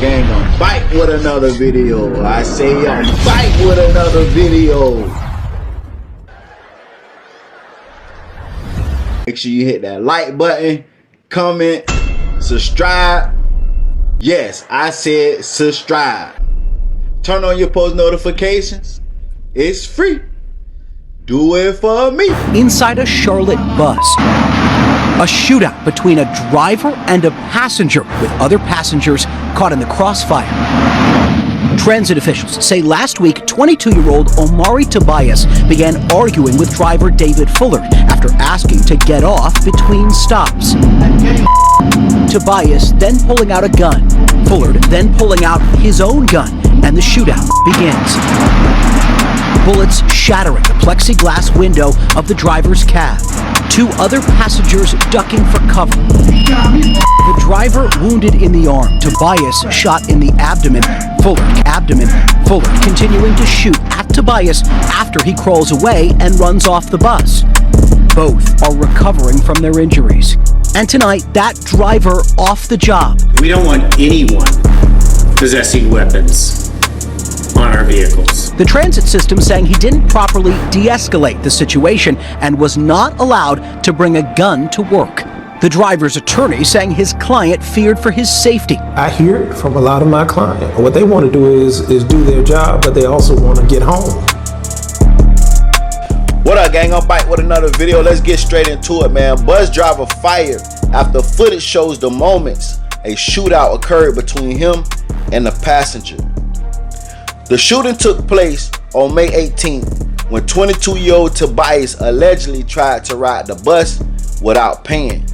gang, I'm back with another video. I say I'm back with another video. Make sure you hit that like button, comment, subscribe. Yes, I said subscribe. Turn on your post notifications. It's free. Do it for me. Inside a Charlotte bus, a shootout between a driver and a passenger, with other passengers caught in the crossfire. Transit officials say last week, 22-year-old Omari Tobias began arguing with driver David Fuller after asking to get off between stops. Tobias then pulling out a gun, Fuller then pulling out his own gun, and the shootout begins. Bullets shattering the plexiglass window of the driver's cab. Two other passengers ducking for cover. The driver wounded in the arm, Tobias shot in the abdomen. Fuller continuing to shoot at Tobias after he crawls away and runs off the bus. Both are recovering from their injuries. And tonight, that driver off the job. We don't want anyone possessing weapons on our vehicles. The transit system saying he didn't properly de-escalate the situation and was not allowed to bring a gun to work. The driver's attorney saying his client feared for his safety. I hear it from a lot of my clients. What they want to do is do their job, but they also want to get home. What up, gang? I'm back with another video. Let's get straight into it, man. Bus driver fired after footage shows the moments a shootout occurred between him and the passenger. The shooting took place on May 18th when 22-year-old Tobias allegedly tried to ride the bus without paying,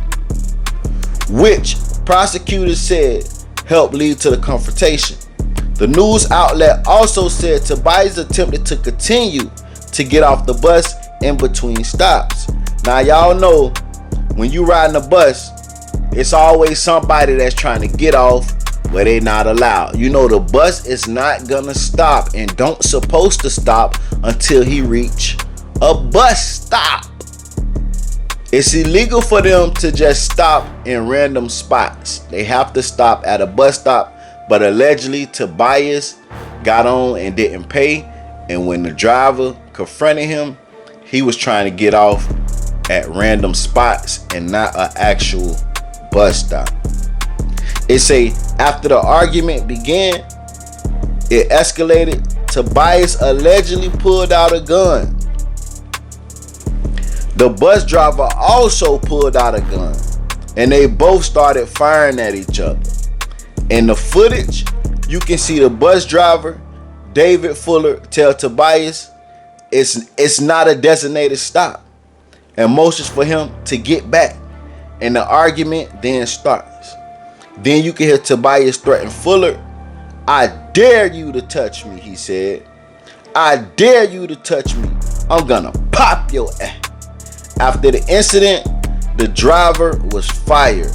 which prosecutors said helped lead to the confrontation. The news outlet also said Tobias attempted to continue to get off the bus in between stops. Now y'all know when you riding a bus, it's always somebody that's trying to get off where they not allowed. You know the bus is not gonna stop and don't supposed to stop until he reach a bus stop. It's illegal for them to just stop in random spots. They have to stop at a bus stop, but allegedly Tobias got on and didn't pay, and when the driver confronted him, he was trying to get off at random spots and not an actual bus stop. It say after the argument began, it escalated. Tobias allegedly pulled out a gun. The bus driver also pulled out a gun, and they both started firing at each other. In the footage, you can see the bus driver, David Fuller, tell Tobias it's not a designated stop, and motions for him to get back, and the argument then starts. Then you can hear Tobias threaten Fuller. "I dare you to touch me," he said. "I dare you to touch me. I'm gonna pop your ass." After the incident, the driver was fired.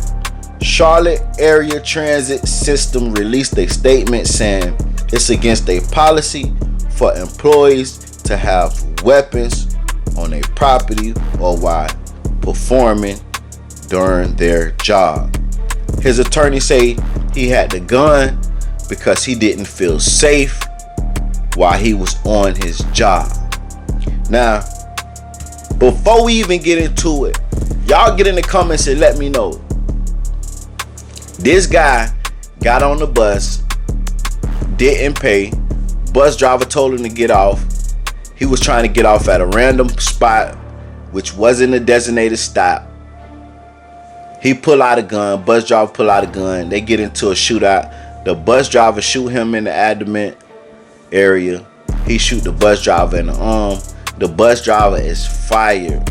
Charlotte Area Transit System released a statement saying it's against their policy for employees to have weapons on their property or while performing during their job. His attorney say he had the gun because he didn't feel safe while he was on his job. Now, before we even get into it, y'all get in the comments and let me know. This guy got on the bus, didn't pay. Bus driver told him to get off. He was trying to get off at a random spot, which wasn't a designated stop. He pull out a gun. Bus driver pull out a gun. They get into a shootout. The bus driver shoot him in the abdomen area. He shoot the bus driver in the arm. The bus driver is fired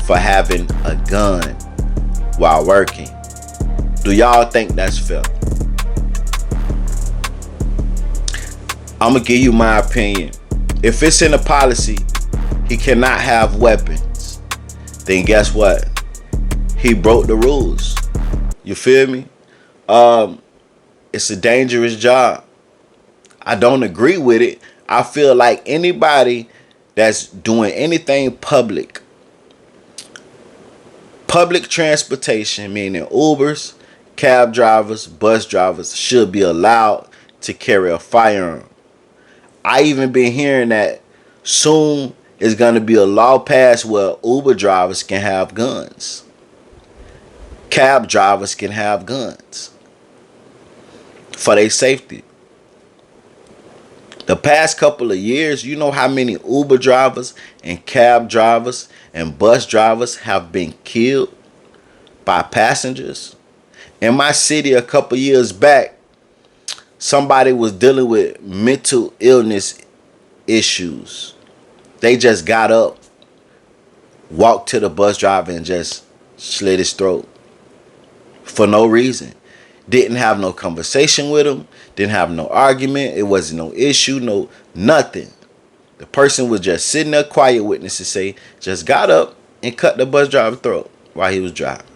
for having a gun while working. Do y'all think that's fair? I'm gonna give you my opinion. If it's in the policy, he cannot have weapons, then guess what? He broke the rules. You feel me? It's a dangerous job. I don't agree with it. I feel like anybody that's doing anything public transportation, meaning Ubers, cab drivers, bus drivers should be allowed to carry a firearm. I even been hearing that soon is going to be a law passed where Uber drivers can have guns. Cab drivers can have guns for their safety. The past couple of years, you know how many Uber drivers and cab drivers and bus drivers have been killed by passengers? In my city a couple years back, somebody was dealing with mental illness issues. They just got up, walked to the bus driver and just slit his throat for no reason. Didn't have no conversation with him, didn't have no argument, it wasn't no issue, no nothing. The person was just sitting there quiet, witnesses say, just got up and cut the bus driver's throat while he was driving.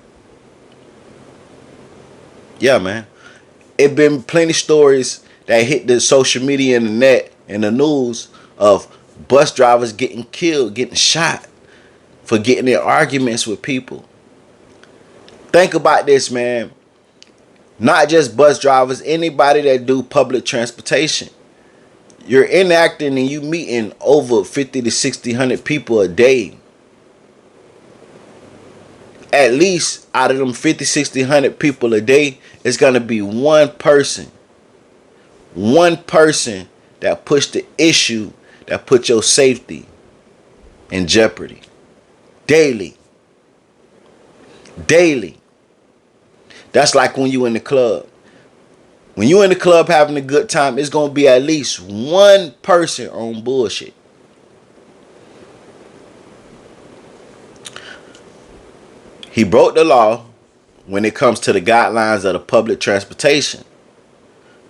Yeah, man. It been plenty stories that hit the social media and the net and the news of bus drivers getting killed, getting shot for getting in arguments with people. Think about this, man. Not just bus drivers, anybody that do public transportation. You're enacting and you meeting over 50 to 100 people a day. At least out of them 50, 100 people a day, it's going to be one person that pushed the issue that put your safety in jeopardy. Daily. That's like when you in the club. When you in the club having a good time, it's going to be at least one person on bullshit. He broke the law when it comes to the guidelines of the public transportation.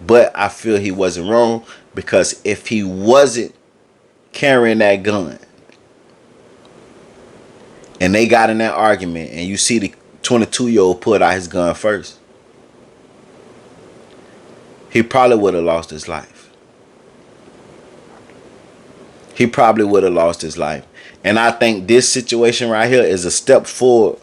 But I feel he wasn't wrong, because if he wasn't carrying that gun and they got in that argument and you see the 22-year-old put out his gun first, he probably would have lost his life. And I think this situation right here is a step forward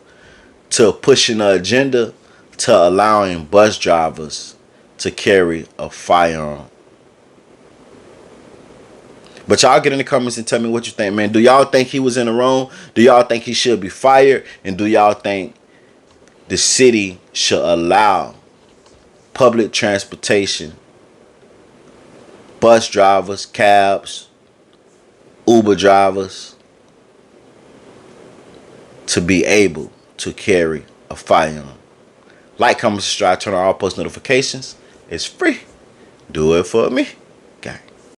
to pushing the agenda to allowing bus drivers to carry a firearm. But y'all get in the comments and tell me what you think, man. Do y'all think he was in the wrong? Do y'all think he should be fired? And do y'all think the city should allow public transportation, bus drivers, cabs, Uber drivers, to be able to carry a firearm? Like, comment, subscribe, turn on all post notifications. It's free. Do it for me.